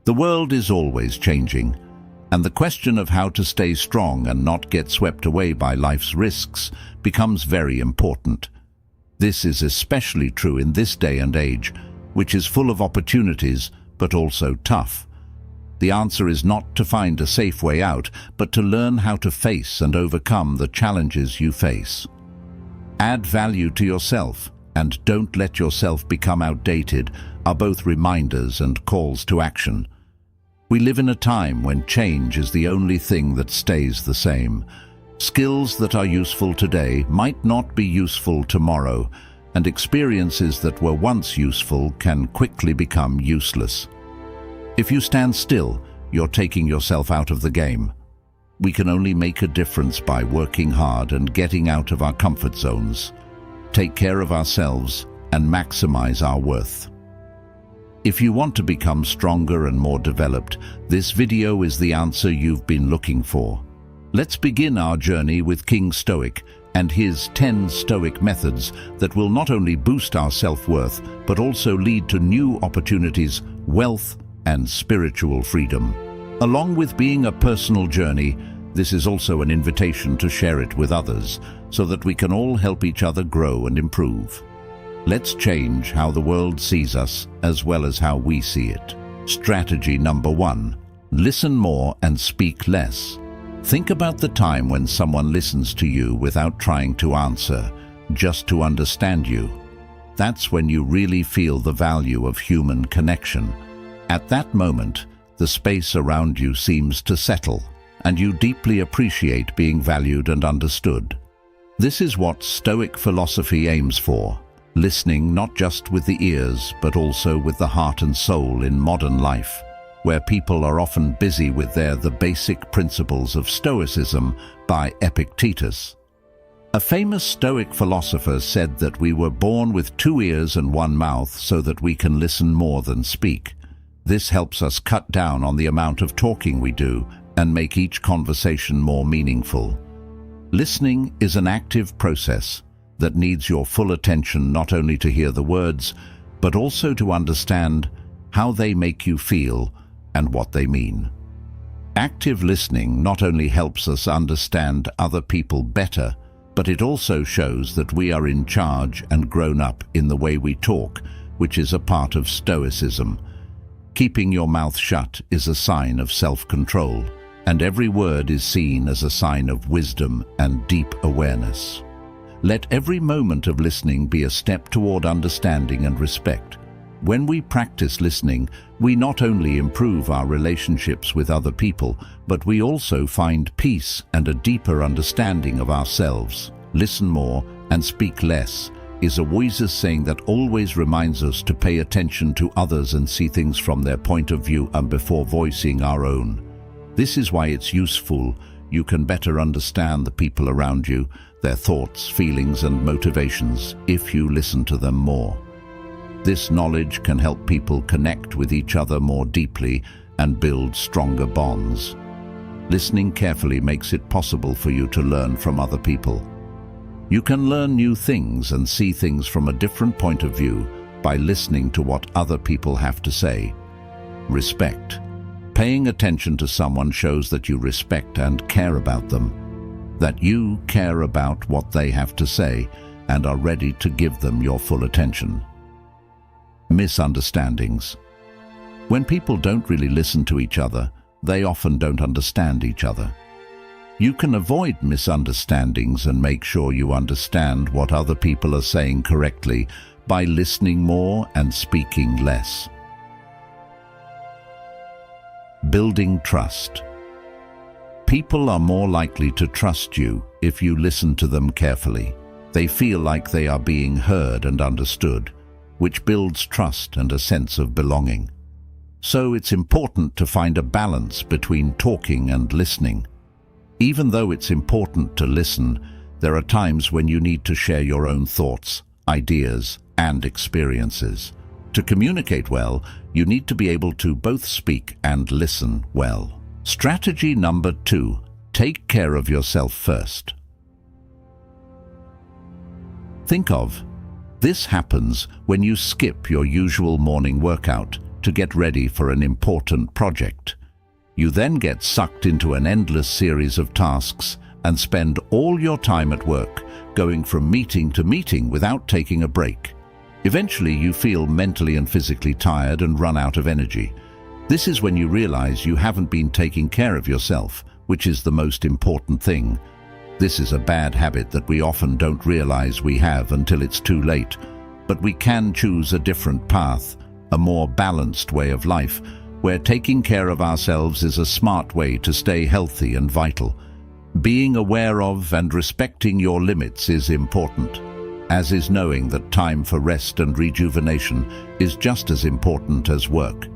The world is always changing, and the question of how to stay strong and not get swept away by life's risks becomes very important. This is especially true in this day and age, which is full of opportunities but also tough. The answer is not to find a safe way out, but to learn how to face and overcome the challenges you face. Add value to yourself and don't let yourself become outdated are both reminders and calls to action. We live in a time when change is the only thing that stays the same. Skills that are useful today might not be useful tomorrow, and experiences that were once useful can quickly become useless. If you stand still, you're taking yourself out of the game. We can only make a difference by working hard and getting out of our comfort zones. Take care of ourselves and maximize our worth. If you want to become stronger and more developed, this video is the answer you've been looking for. Let's begin our journey with King Stoic and his 10 Stoic methods that will not only boost our self-worth, but also lead to new opportunities, wealth, and spiritual freedom. Along with being a personal journey, this is also an invitation to share it with others, so that we can all help each other grow and improve. Let's change how the world sees us as well as how we see it. Strategy number 1. Listen more and speak less. Think about the time when someone listens to you without trying to answer, just to understand you. That's when you really feel the value of human connection. At that moment, the space around you seems to settle, and you deeply appreciate being valued and understood. This is what Stoic philosophy aims for. Listening not just with the ears, but also with the heart and soul in modern life, where people are often busy with the basic principles of Stoicism by Epictetus. A famous Stoic philosopher said that we were born with 2 ears and 1 mouth so that we can listen more than speak. This helps us cut down on the amount of talking we do and make each conversation more meaningful. Listening is an active process that needs your full attention, not only to hear the words, but also to understand how they make you feel and what they mean. Active listening not only helps us understand other people better, but it also shows that we are in charge and grown up in the way we talk, which is a part of Stoicism. Keeping your mouth shut is a sign of self-control, and every word is seen as a sign of wisdom and deep awareness. Let every moment of listening be a step toward understanding and respect. When we practice listening, we not only improve our relationships with other people, but we also find peace and a deeper understanding of ourselves. Listen more and speak less is a wiser saying that always reminds us to pay attention to others and see things from their point of view and before voicing our own. This is why it's useful. You can better understand the people around you, their thoughts, feelings, and motivations if you listen to them more. This knowledge can help people connect with each other more deeply and build stronger bonds. Listening carefully makes it possible for you to learn from other people. You can learn new things and see things from a different point of view by listening to what other people have to say. Respect. Paying attention to someone shows that you respect and care about them, that you care about what they have to say and are ready to give them your full attention. Misunderstandings. When people don't really listen to each other, they often don't understand each other. You can avoid misunderstandings and make sure you understand what other people are saying correctly by listening more and speaking less. Building trust. People are more likely to trust you if you listen to them carefully. They feel like they are being heard and understood, which builds trust and a sense of belonging. So it's important to find a balance between talking and listening. Even though it's important to listen, there are times when you need to share your own thoughts, ideas, and experiences. To communicate well, you need to be able to both speak and listen well. Strategy number 2. Take care of yourself first. Think of, this happens when you skip your usual morning workout to get ready for an important project. You then get sucked into an endless series of tasks and spend all your time at work, going from meeting to meeting without taking a break. Eventually, you feel mentally and physically tired and run out of energy. This is when you realize you haven't been taking care of yourself, which is the most important thing. This is a bad habit that we often don't realize we have until it's too late. But we can choose a different path, a more balanced way of life, where taking care of ourselves is a smart way to stay healthy and vital. Being aware of and respecting your limits is important, as is knowing that time for rest and rejuvenation is just as important as work.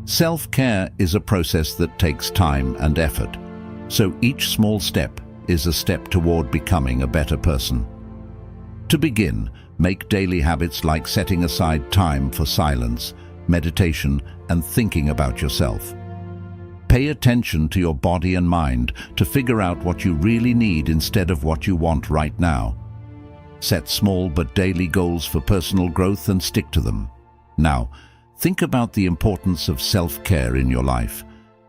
Self-care is a process that takes time and effort, so each small step is a step toward becoming a better person. To begin, make daily habits like setting aside time for silence, meditation, and thinking about yourself. Pay attention to your body and mind to figure out what you really need instead of what you want right now. Set small but daily goals for personal growth and stick to them. Now, think about the importance of self-care in your life.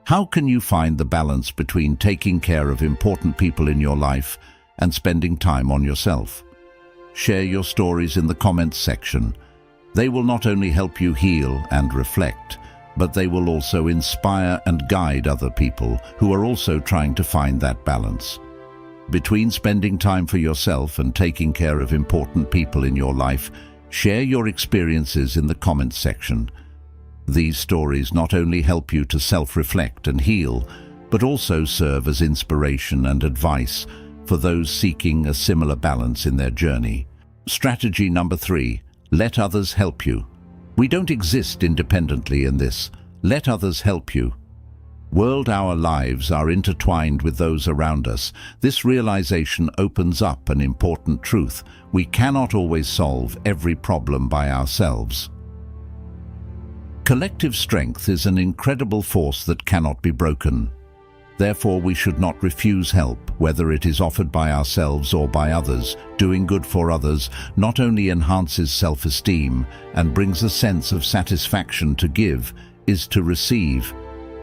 How can you find the balance between taking care of important people in your life and spending time on yourself? Share your stories in the comments section. They will not only help you heal and reflect, but they will also inspire and guide other people who are also trying to find that balance. Between spending time for yourself and taking care of important people in your life, share your experiences in the comments section. These stories not only help you to self-reflect and heal, but also serve as inspiration and advice for those seeking a similar balance in their journey. Strategy number 3, let others help you. We don't exist independently in this. Let others help you. Our lives are intertwined with those around us. This realization opens up an important truth. We cannot always solve every problem by ourselves. Collective strength is an incredible force that cannot be broken. Therefore, we should not refuse help, whether it is offered by ourselves or by others. Doing good for others not only enhances self-esteem and brings a sense of satisfaction to give, is to receive.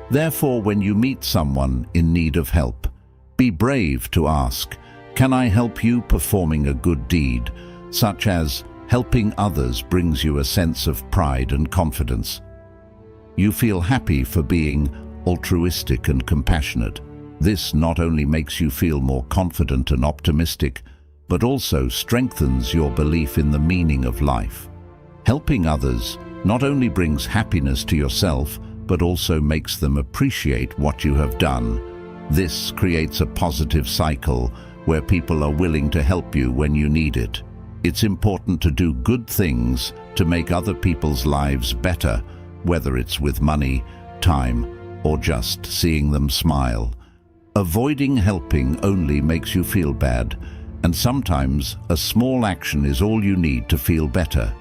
Therefore, when you meet someone in need of help, be brave to ask, "Can I help you?" Performing a good deed, such as helping others, brings you a sense of pride and confidence. You feel happy for being altruistic and compassionate. This not only makes you feel more confident and optimistic, but also strengthens your belief in the meaning of life. Helping others not only brings happiness to yourself, but also makes them appreciate what you have done. This creates a positive cycle where people are willing to help you when you need it. It's important to do good things to make other people's lives better, whether it's with money, time, or just seeing them smile. Avoiding helping only makes you feel bad, and sometimes a small action is all you need to feel better.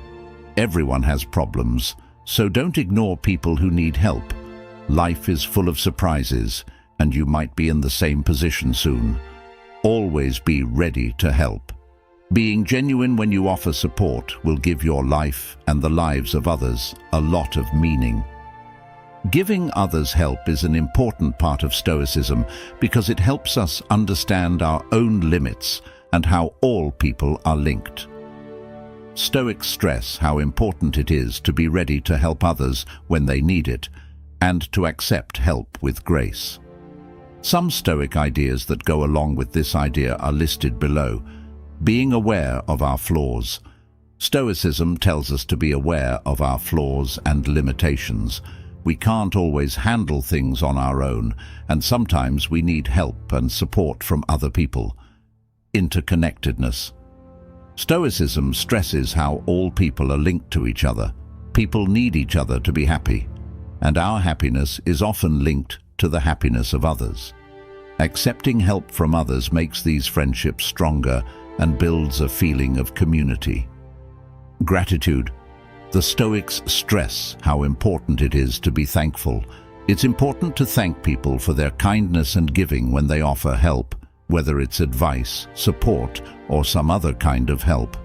Everyone has problems, so don't ignore people who need help. Life is full of surprises, and you might be in the same position soon. Always be ready to help. Being genuine when you offer support will give your life and the lives of others a lot of meaning. Giving others help is an important part of Stoicism because it helps us understand our own limits and how all people are linked. Stoics stress how important it is to be ready to help others when they need it and to accept help with grace. Some Stoic ideas that go along with this idea are listed below. Being aware of our flaws. Stoicism tells us to be aware of our flaws and limitations. We can't always handle things on our own, and sometimes we need help and support from other people. Interconnectedness. Stoicism stresses how all people are linked to each other. People need each other to be happy, and our happiness is often linked to the happiness of others. Accepting help from others makes these friendships stronger and builds a feeling of community. Gratitude. The Stoics stress how important it is to be thankful. It's important to thank people for their kindness and giving when they offer help, whether it's advice, support, or some other kind of help.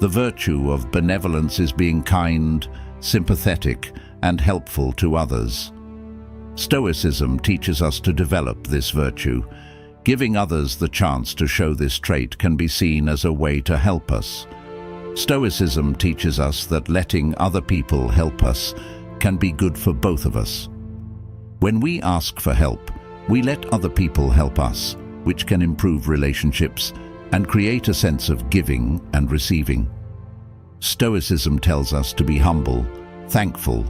The virtue of benevolence is being kind, sympathetic, and helpful to others. Stoicism teaches us to develop this virtue. Giving others the chance to show this trait can be seen as a way to help us. Stoicism teaches us that letting other people help us can be good for both of us. When we ask for help, we let other people help us, which can improve relationships and create a sense of giving and receiving. Stoicism tells us to be humble, thankful,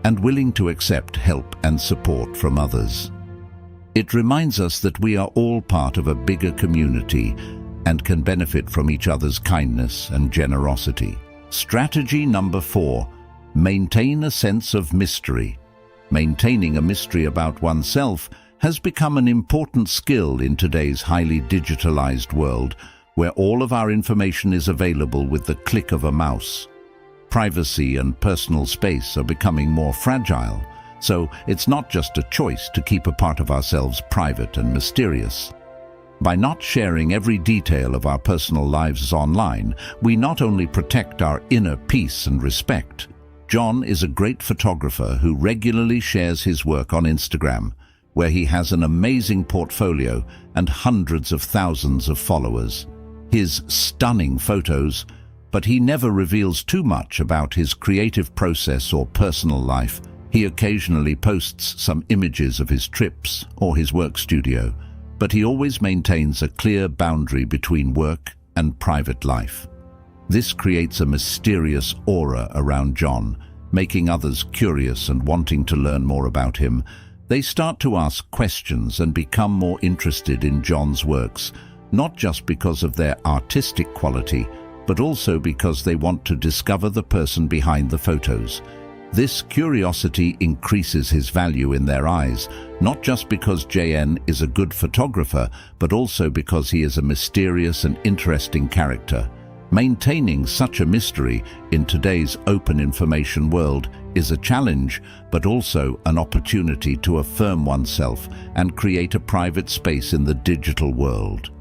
and willing to accept help and support from others. It reminds us that we are all part of a bigger community and can benefit from each other's kindness and generosity. Strategy number 4, maintain a sense of mystery. Maintaining a mystery about oneself has become an important skill in today's highly digitalized world, where all of our information is available with the click of a mouse. Privacy and personal space are becoming more fragile, so it's not just a choice to keep a part of ourselves private and mysterious. By not sharing every detail of our personal lives online, we not only protect our inner peace and respect. John is a great photographer who regularly shares his work on Instagram, where he has an amazing portfolio and hundreds of thousands of followers. His stunning photos, but he never reveals too much about his creative process or personal life. He occasionally posts some images of his trips or his work studio, but he always maintains a clear boundary between work and private life. This creates a mysterious aura around John, making others curious and wanting to learn more about him. They start to ask questions and become more interested in John's works, not just because of their artistic quality, but also because they want to discover the person behind the photos. This curiosity increases his value in their eyes, not just because JN is a good photographer, but also because he is a mysterious and interesting character. Maintaining such a mystery in today's open information world is a challenge, but also an opportunity to affirm oneself and create a private space in the digital world.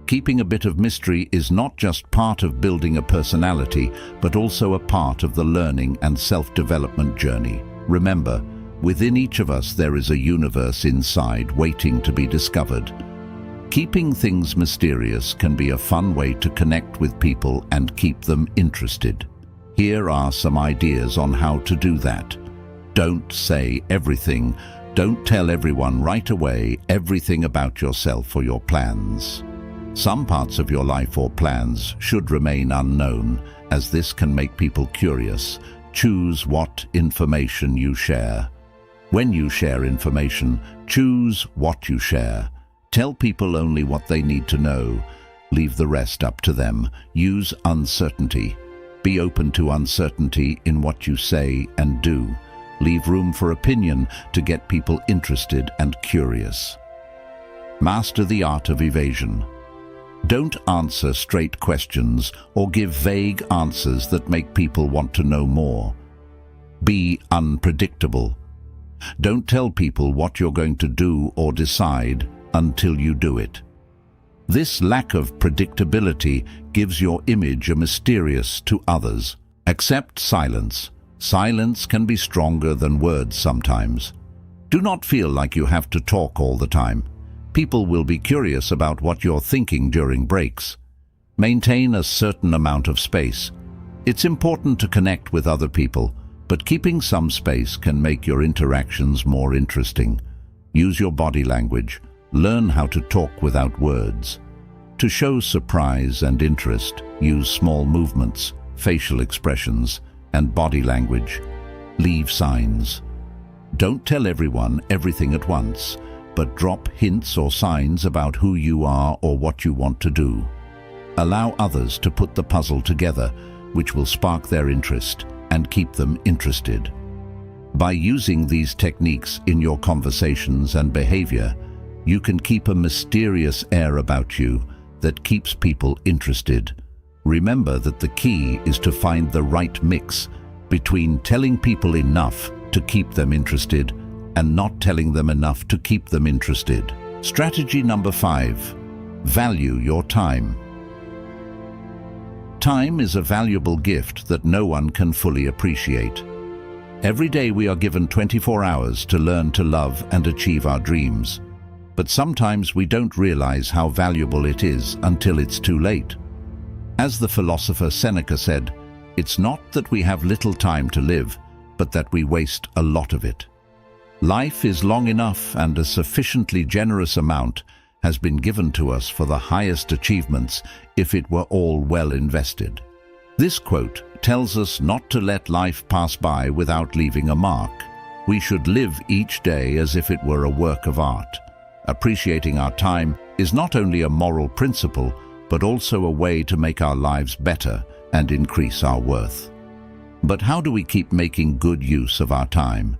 Keeping a bit of mystery is not just part of building a personality, but also a part of the learning and self-development journey. Remember, within each of us there is a universe inside waiting to be discovered. Keeping things mysterious can be a fun way to connect with people and keep them interested. Here are some ideas on how to do that. Don't say everything. Don't tell everyone right away everything about yourself or your plans. Some parts of your life or plans should remain unknown, as this can make people curious. Choose what information you share. When you share information, choose what you share. Tell people only what they need to know. Leave the rest up to them. Use uncertainty. Be open to uncertainty in what you say and do. Leave room for opinion to get people interested and curious. Master the art of evasion. Don't answer straight questions or give vague answers that make people want to know more. Be unpredictable. Don't tell people what you're going to do or decide until you do it. This lack of predictability gives your image a mysterious to others. Accept silence. Silence can be stronger than words sometimes. Do not feel like you have to talk all the time. People will be curious about what you're thinking during breaks. Maintain a certain amount of space. It's important to connect with other people, but keeping some space can make your interactions more interesting. Use your body language. Learn how to talk without words. To show surprise and interest, use small movements, facial expressions, and body language. Leave signs. Don't tell everyone everything at once, but drop hints or signs about who you are or what you want to do. Allow others to put the puzzle together, which will spark their interest and keep them interested. By using these techniques in your conversations and behavior, you can keep a mysterious air about you that keeps people interested. Remember that the key is to find the right mix between telling people enough to keep them interested and not telling them enough to keep them interested. Strategy number 5. Value your time. Time is a valuable gift that no one can fully appreciate. Every day we are given 24 hours to learn to love and achieve our dreams. But sometimes we don't realize how valuable it is until it's too late. As the philosopher Seneca said, it's not that we have little time to live, but that we waste a lot of it. Life is long enough, and a sufficiently generous amount has been given to us for the highest achievements if it were all well invested. This quote tells us not to let life pass by without leaving a mark. We should live each day as if it were a work of art. Appreciating our time is not only a moral principle, but also a way to make our lives better and increase our worth. But how do we keep making good use of our time?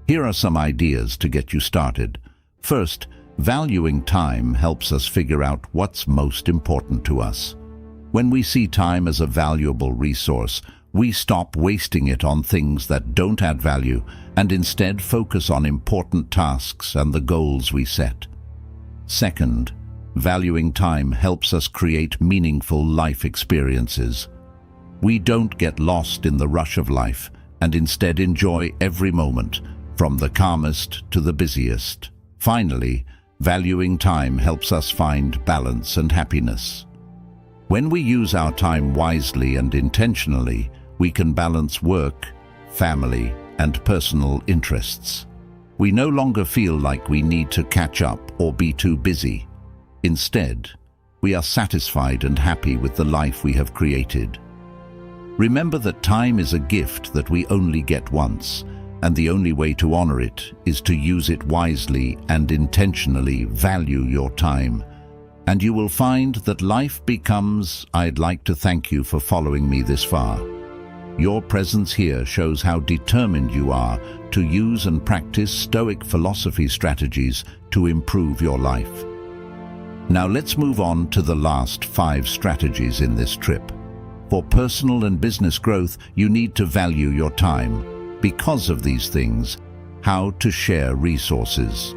Here are some ideas to get you started. First, valuing time helps us figure out what's most important to us. When we see time as a valuable resource, we stop wasting it on things that don't add value and instead focus on important tasks and the goals we set. Second, valuing time helps us create meaningful life experiences. We don't get lost in the rush of life and instead enjoy every moment, from the calmest to the busiest. Finally, valuing time helps us find balance and happiness. When we use our time wisely and intentionally, we can balance work, family, and personal interests. We no longer feel like we need to catch up or be too busy. Instead, we are satisfied and happy with the life we have created. Remember that time is a gift that we only get once, and the only way to honor it is to use it wisely and intentionally. Value your time, and you will find that life becomes. I'd like to thank you for following me this far. Your presence here shows how determined you are to use and practice Stoic philosophy strategies to improve your life. Now let's move on to the last 5 strategies in this trip. For personal and business growth, you need to value your time. Because of these things, how to share resources.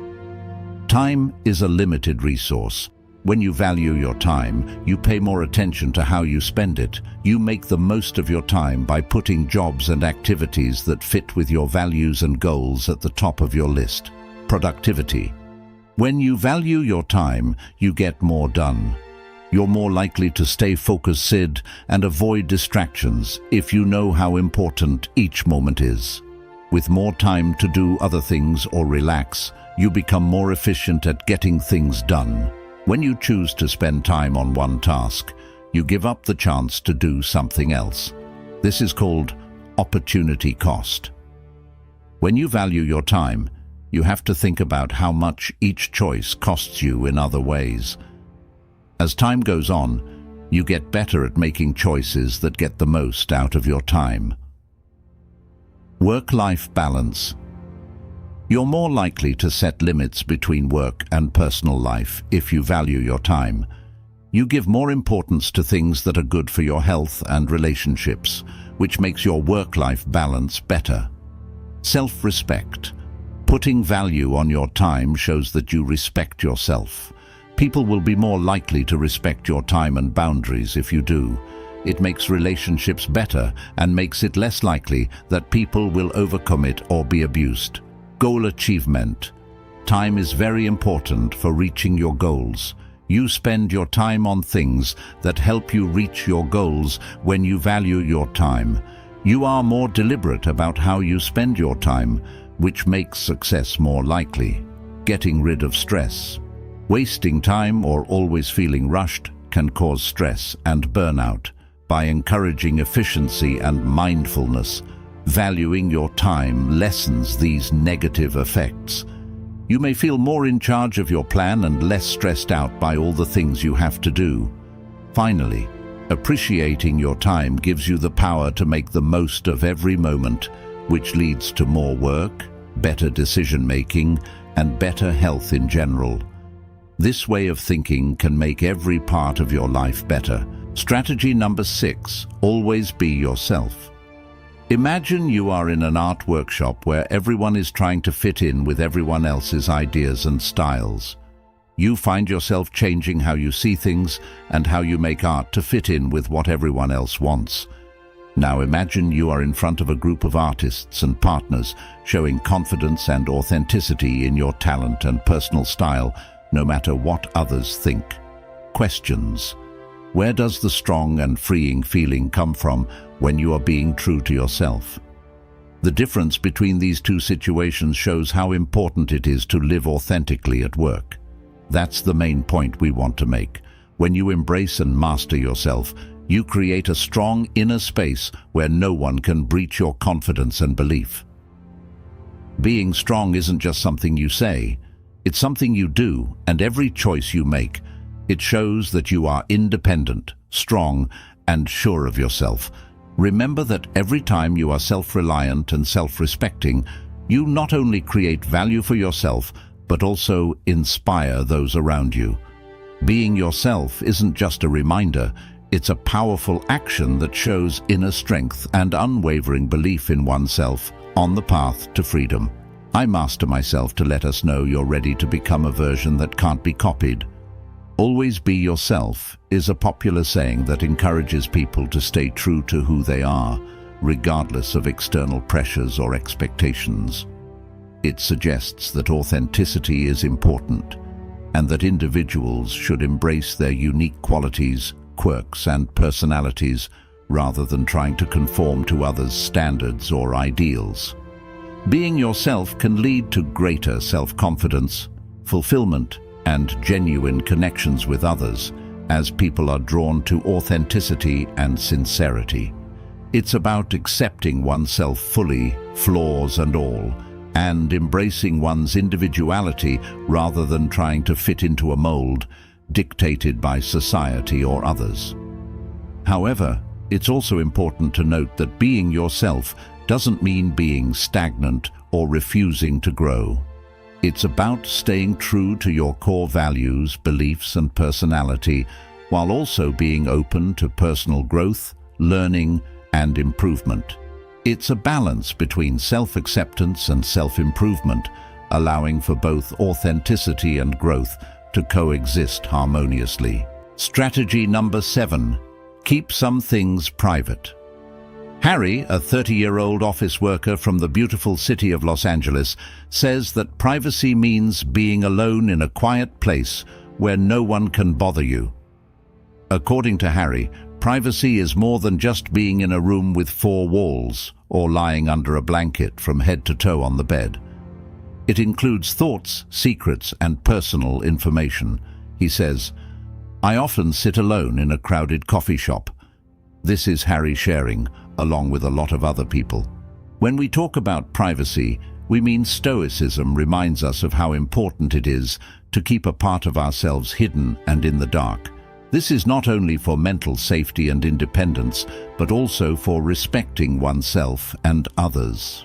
Time is a limited resource. When you value your time, you pay more attention to how you spend it. You make the most of your time by putting jobs and activities that fit with your values and goals at the top of your list. Productivity. When you value your time, you get more done. You're more likely to stay focused and avoid distractions if you know how important each moment is. With more time to do other things or relax, you become more efficient at getting things done. When you choose to spend time on one task, you give up the chance to do something else. This is called opportunity cost. When you value your time, you have to think about how much each choice costs you in other ways. As time goes on, you get better at making choices that get the most out of your time. Work-life balance. You're more likely to set limits between work and personal life if you value your time. You give more importance to things that are good for your health and relationships, which makes your work-life balance better. Self-respect. Putting value on your time shows that you respect yourself. People will be more likely to respect your time and boundaries if you do. It makes relationships better and makes it less likely that people will overcommit or be abused. Goal achievement. Time is very important for reaching your goals. You spend your time on things that help you reach your goals. When you value your time, you are more deliberate about how you spend your time, which makes success more likely. Getting rid of stress. Wasting time or always feeling rushed can cause stress and burnout. By encouraging efficiency and mindfulness, valuing your time lessens these negative effects. You may feel more in charge of your plan and less stressed out by all the things you have to do. Finally, appreciating your time gives you the power to make the most of every moment, which leads to more work, better decision-making, and better health in general. This way of thinking can make every part of your life better. Strategy number 6, always be yourself. Imagine you are in an art workshop where everyone is trying to fit in with everyone else's ideas and styles. You find yourself changing how you see things and how you make art to fit in with what everyone else wants. Now imagine you are in front of a group of artists and partners, showing confidence and authenticity in your talent and personal style, no matter what others think. Questions. Where does the strong and freeing feeling come from when you are being true to yourself? The difference between these two situations shows how important it is to live authentically at work. That's the main point we want to make. When you embrace and master yourself, you create a strong inner space where no one can breach your confidence and belief. Being strong isn't just something you say, it's something you do, and every choice you make, it shows that you are independent, strong, and sure of yourself. Remember that every time you are self-reliant and self-respecting, you not only create value for yourself, but also inspire those around you. Being yourself isn't just a reminder, it's a powerful action that shows inner strength and unwavering belief in oneself on the path to freedom. I master myself to let us know you're ready to become a version that can't be copied. Always be yourself is a popular saying that encourages people to stay true to who they are, regardless of external pressures or expectations. It suggests that authenticity is important, and that individuals should embrace their unique qualities, quirks, and personalities rather than trying to conform to others' standards or ideals. Being yourself can lead to greater self-confidence, fulfillment, and genuine connections with others, as people are drawn to authenticity and sincerity. It's about accepting oneself fully, flaws and all, and embracing one's individuality rather than trying to fit into a mold dictated by society or others. However, it's also important to note that being yourself doesn't mean being stagnant or refusing to grow. It's about staying true to your core values, beliefs, and personality, while also being open to personal growth, learning, and improvement. It's a balance between self-acceptance and self-improvement, allowing for both authenticity and growth to coexist harmoniously. Strategy number 7. Keep some things private. Harry, a 30-year-old office worker from the beautiful city of Los Angeles, says that privacy means being alone in a quiet place where no one can bother you. According to Harry, privacy is more than just being in a room with 4 walls or lying under a blanket from head to toe on the bed. It includes thoughts, secrets, and personal information. He says, "I often sit alone in a crowded coffee shop." This is Harry sharing, along with a lot of other people. When we talk about privacy, we mean Stoicism reminds us of how important it is to keep a part of ourselves hidden and in the dark. This is not only for mental safety and independence, but also for respecting oneself and others.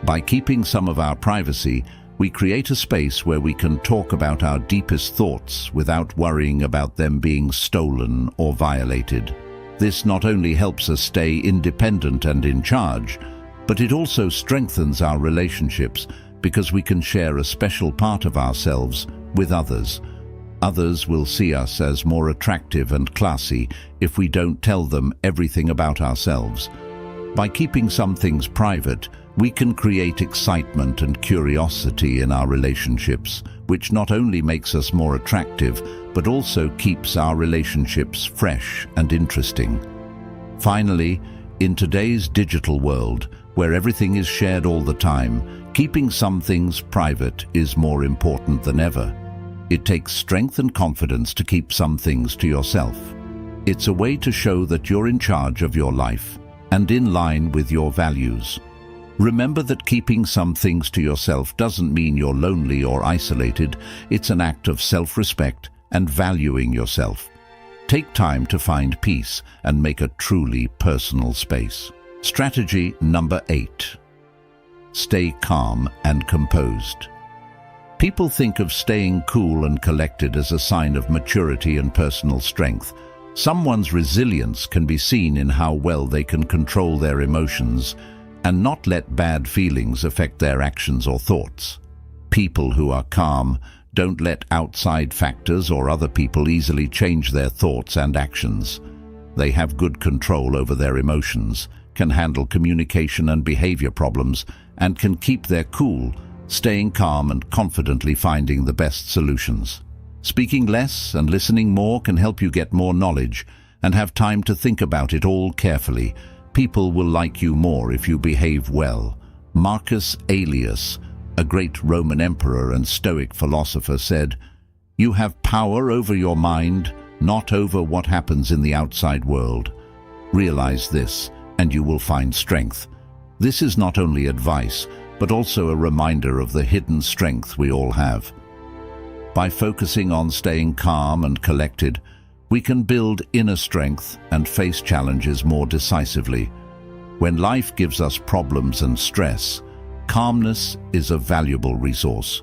By keeping some of our privacy, we create a space where we can talk about our deepest thoughts without worrying about them being stolen or violated. This not only helps us stay independent and in charge, but it also strengthens our relationships because we can share a special part of ourselves with others. Others will see us as more attractive and classy if we don't tell them everything about ourselves. By keeping some things private, we can create excitement and curiosity in our relationships, which not only makes us more attractive, but also keeps our relationships fresh and interesting. Finally, in today's digital world, where everything is shared all the time, keeping some things private is more important than ever. It takes strength and confidence to keep some things to yourself. It's a way to show that you're in charge of your life and in line with your values. Remember that keeping some things to yourself doesn't mean you're lonely or isolated. It's an act of self-respect and valuing yourself. Take time to find peace and make a truly personal space. Strategy number 8. Stay calm and composed. People think of staying cool and collected as a sign of maturity and personal strength. Someone's resilience can be seen in how well they can control their emotions and not let bad feelings affect their actions or thoughts. People who are calm don't let outside factors or other people easily change their thoughts and actions. They have good control over their emotions, can handle communication and behavior problems, and can keep their cool, staying calm and confidently finding the best solutions. Speaking less and listening more can help you get more knowledge and have time to think about it all carefully. People will like you more if you behave well. Marcus Aurelius, a great Roman emperor and Stoic philosopher, said, "You have power over your mind, not over what happens in the outside world. Realize this, and you will find strength." This is not only advice, but also a reminder of the hidden strength we all have. By focusing on staying calm and collected, we can build inner strength and face challenges more decisively. When life gives us problems and stress, calmness is a valuable resource.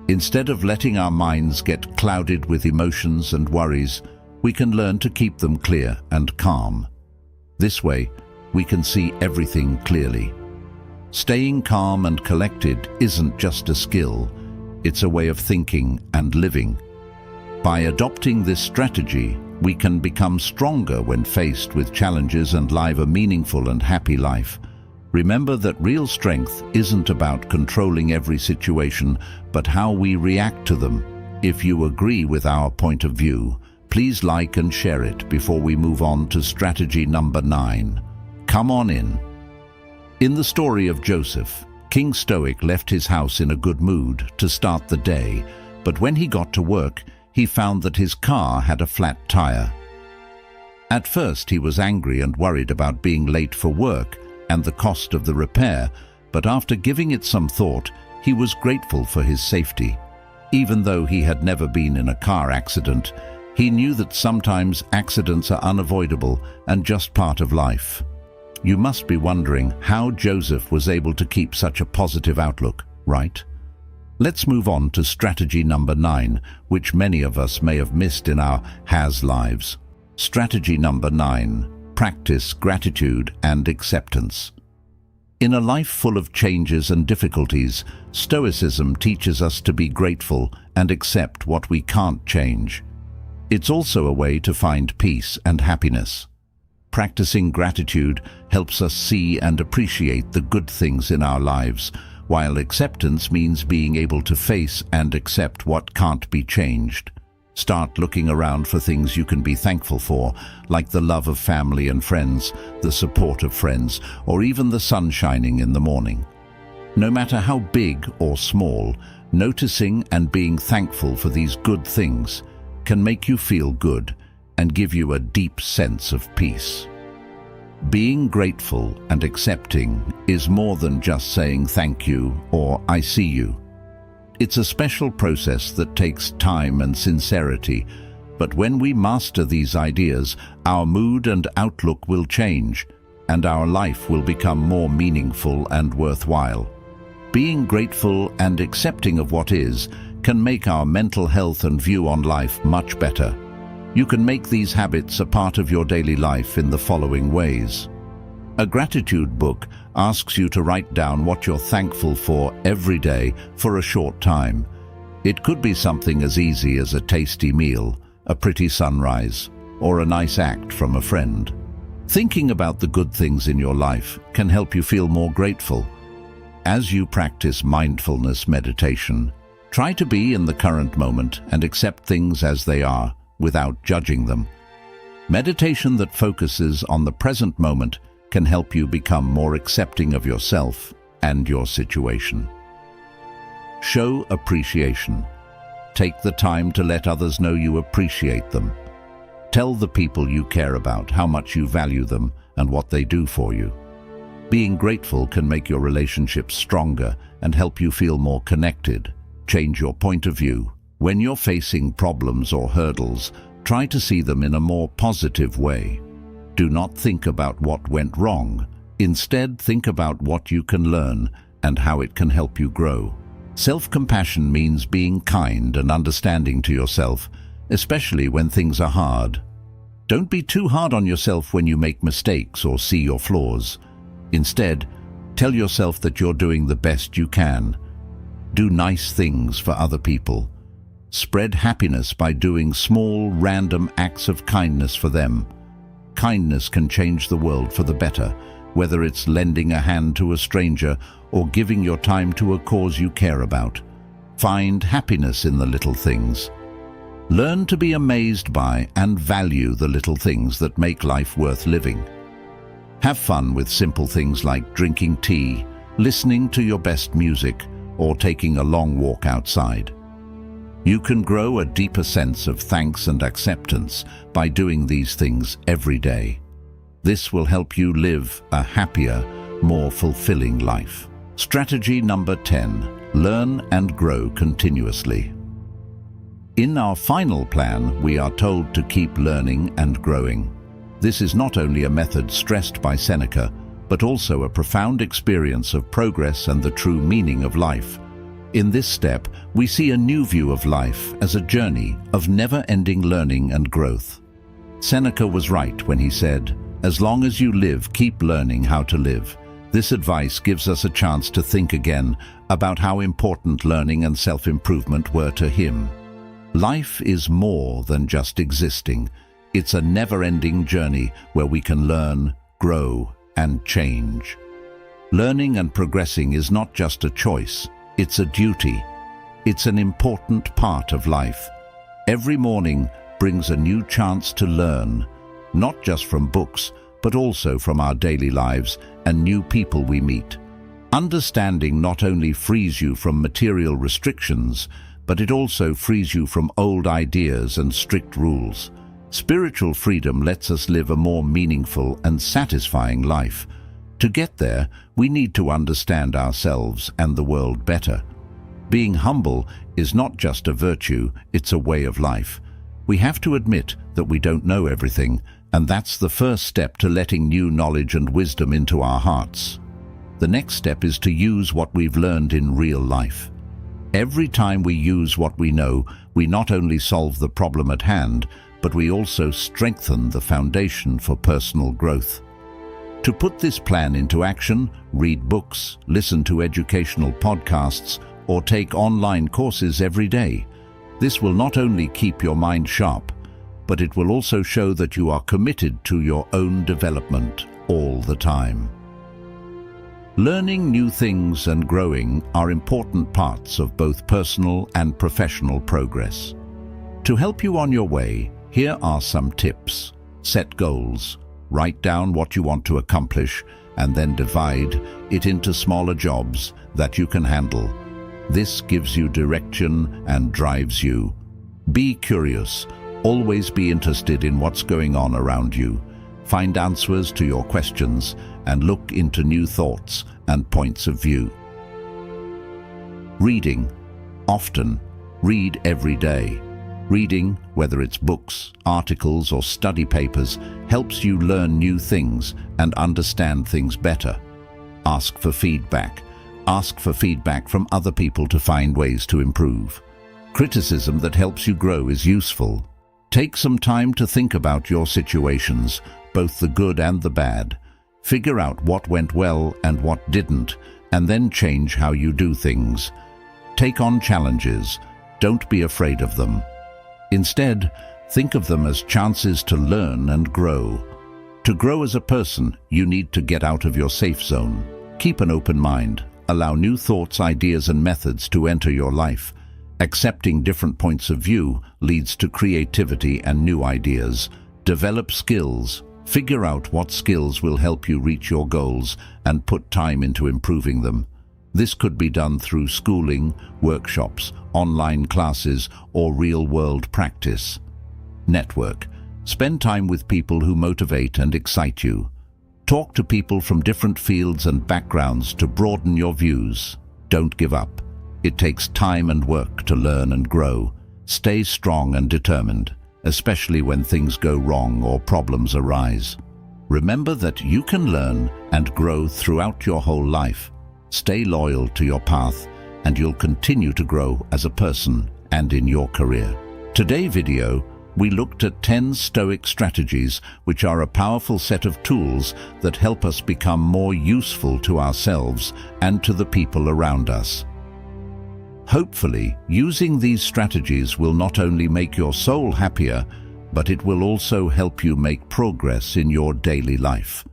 Instead of letting our minds get clouded with emotions and worries, we can learn to keep them clear and calm. This way, we can see everything clearly. Staying calm and collected isn't just a skill, it's a way of thinking and living. By adopting this strategy, we can become stronger when faced with challenges and live a meaningful and happy life. Remember that real strength isn't about controlling every situation, but how we react to them. If you agree with our point of view, please like and share it before we move on to strategy number 9. Come on in. In the story of Joseph, King Stoic left his house in a good mood to start the day, but when he got to work, he found that his car had a flat tire. At first, he was angry and worried about being late for work and the cost of the repair, but after giving it some thought, he was grateful for his safety. Even though he had never been in a car accident, he knew that sometimes accidents are unavoidable and just part of life. You must be wondering how Joseph was able to keep such a positive outlook, right? Let's move on to strategy number 9, which many of us may have missed in our has lives. Strategy number 9. Practice gratitude and acceptance. In a life full of changes and difficulties, Stoicism teaches us to be grateful and accept what we can't change. It's also a way to find peace and happiness. Practicing gratitude helps us see and appreciate the good things in our lives, while acceptance means being able to face and accept what can't be changed. Start looking around for things you can be thankful for, like the love of family and friends, the support of friends, or even the sun shining in the morning. No matter how big or small, noticing and being thankful for these good things can make you feel good and give you a deep sense of peace. Being grateful and accepting is more than just saying thank you or I see you. It's a special process that takes time and sincerity, but when we master these ideas, our mood and outlook will change, and our life will become more meaningful and worthwhile. Being grateful and accepting of what is can make our mental health and view on life much better. You can make these habits a part of your daily life in the following ways. A gratitude book asks you to write down what you're thankful for every day for a short time. It could be something as easy as a tasty meal, a pretty sunrise, or a nice act from a friend. Thinking about the good things in your life can help you feel more grateful. As you practice mindfulness meditation, try to be in the current moment and accept things as they are, without judging them. Meditation that focuses on the present moment can help you become more accepting of yourself and your situation. Show appreciation. Take the time to let others know you appreciate them. Tell the people you care about how much you value them and what they do for you. Being grateful can make your relationships stronger and help you feel more connected. Change your point of view. When you're facing problems or hurdles, try to see them in a more positive way. Do not think about what went wrong. Instead, think about what you can learn and how it can help you grow. Self-compassion means being kind and understanding to yourself, especially when things are hard. Don't be too hard on yourself when you make mistakes or see your flaws. Instead, tell yourself that you're doing the best you can. Do nice things for other people. Spread happiness by doing small, random acts of kindness for them. kindness can change the world for the better, whether it's lending a hand to a stranger or giving your time to a cause you care about. Find happiness in the little things. Learn to be amazed by and value the little things that make life worth living. Have fun with simple things like drinking tea, listening to your best music, or taking a long walk outside. You can grow a deeper sense of thanks and acceptance by doing these things every day. This will help you live a happier, more fulfilling life. Strategy number 10. Learn and grow continuously. In our final plan, we are told to keep learning and growing. This is not only a method stressed by Seneca, but also a profound experience of progress and the true meaning of life. In this step, we see a new view of life as a journey of never-ending learning and growth. Seneca was right when he said, "As long as you live, keep learning how to live." This advice gives us a chance to think again about how important learning and self-improvement were to him. Life is more than just existing. It's a never-ending journey where we can learn, grow, and change. Learning and progressing is not just a choice, it's a duty. It's an important part of life. Every morning brings a new chance to learn, not just from books, but also from our daily lives and new people we meet. Understanding not only frees you from material restrictions, but it also frees you from old ideas and strict rules. Spiritual freedom lets us live a more meaningful and satisfying life. To get there, we need to understand ourselves and the world better. Being humble is not just a virtue, it's a way of life. We have to admit that we don't know everything, and that's the first step to letting new knowledge and wisdom into our hearts. The next step is to use what we've learned in real life. Every time we use what we know, we not only solve the problem at hand, but we also strengthen the foundation for personal growth. To put this plan into action, read books, listen to educational podcasts, or take online courses every day. This will not only keep your mind sharp, but it will also show that you are committed to your own development all the time. Learning new things and growing are important parts of both personal and professional progress. To help you on your way, here are some tips. Set goals. Write down what you want to accomplish and then divide it into smaller jobs that you can handle. This gives you direction and drives you. Be curious. Always be interested in what's going on around you. Find answers to your questions and look into new thoughts and points of view. Reading. Often. Read every day. Reading, whether it's books, articles, or study papers, helps you learn new things and understand things better. Ask for feedback. Ask for feedback from other people to find ways to improve. Criticism that helps you grow is useful. Take some time to think about your situations, both the good and the bad. Figure out what went well and what didn't, and then change how you do things. Take on challenges. Don't be afraid of them. Instead, think of them as chances to learn and grow. To grow as a person, you need to get out of your safe zone. Keep an open mind. Allow new thoughts, ideas, and methods to enter your life. Accepting different points of view leads to creativity and new ideas. Develop skills. Figure out what skills will help you reach your goals and put time into improving them. This could be done through schooling, workshops, online classes, or real-world practice. Network. Spend time with people who motivate and excite you. Talk to people from different fields and backgrounds to broaden your views. Don't give up. It takes time and work to learn and grow. Stay strong and determined, especially when things go wrong or problems arise. Remember that you can learn and grow throughout your whole life. Stay loyal to your path, and you'll continue to grow as a person and in your career. Today's video, we looked at 10 Stoic strategies, which are a powerful set of tools that help us become more useful to ourselves and to the people around us. Hopefully, using these strategies will not only make your soul happier, but it will also help you make progress in your daily life.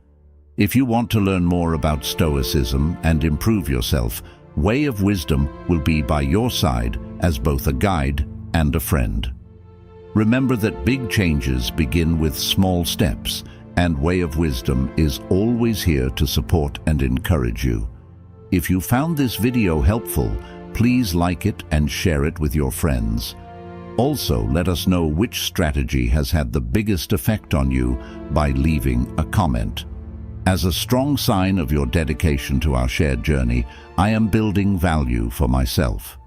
If you want to learn more about Stoicism and improve yourself, Way of Wisdom will be by your side as both a guide and a friend. Remember that big changes begin with small steps, and Way of Wisdom is always here to support and encourage you. If you found this video helpful, please like it and share it with your friends. Also, let us know which strategy has had the biggest effect on you by leaving a comment. As a strong sign of your dedication to our shared journey, I am building value for myself.